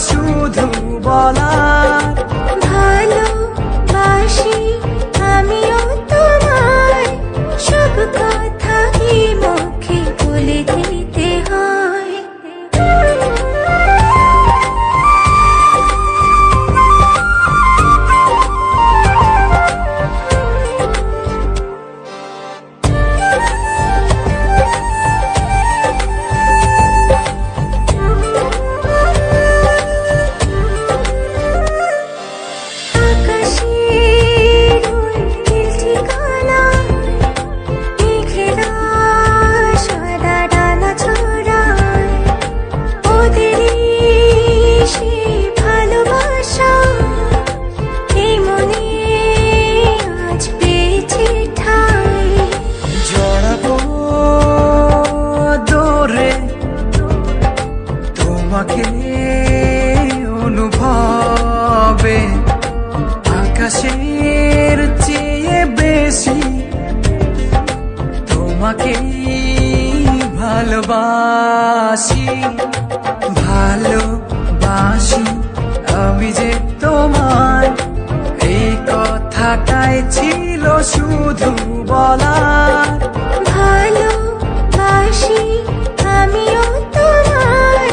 শুধু বলার ভালোবাসি আমিও তোমায়, সব কথা কি মুখে বলে দিতে হয়? তোমাকে অনুভবে আকাশের চেয়ে বেশি তোমাকে ভালোবাসি, ভালোবাসি আমি যে তোমায়, এই কথাটাই ছিল শুধু বলার। ভালোবাসি আমিও তোমায়,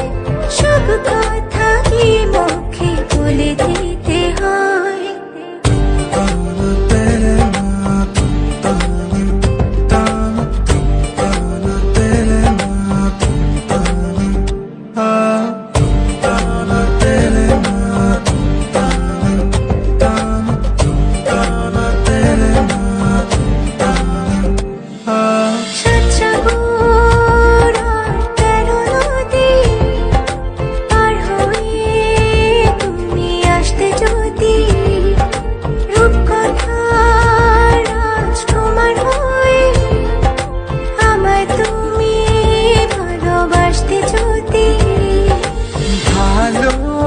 সব কথা কি মুখে বলে দিতে হয়?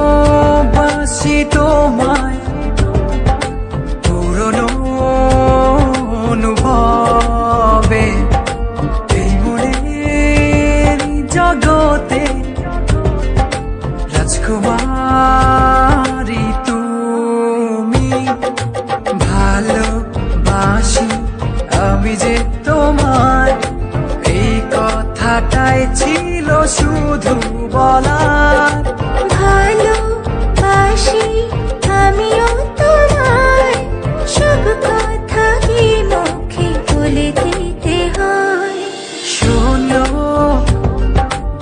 ভালোবাসি তোমায় পুরনো অনুভবে, এই মনের জগতে রাজকুমারী তুমি। ভালোবাসি আমি যে তোমায়, এই কথাটাই ছিল শুধু বলার। ভালোবাসি আমিও তোমায়, সব কথা কি মুখে বলে দিতে হয়? শোনো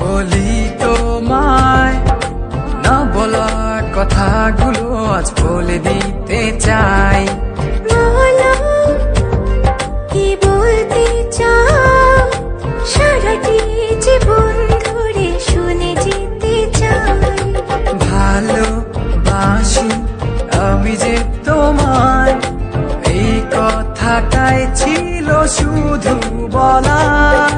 বলি তোমায়, না বলা কথাগুলো আজ বলে দিতে চাই। বলো কি বলতে চাও, সারাটি জীবন ধরে শুনে যেতে চাই। ভালোবাসি আমি যে তোমায়, এই কথাটাই ছিল শুধু বলার।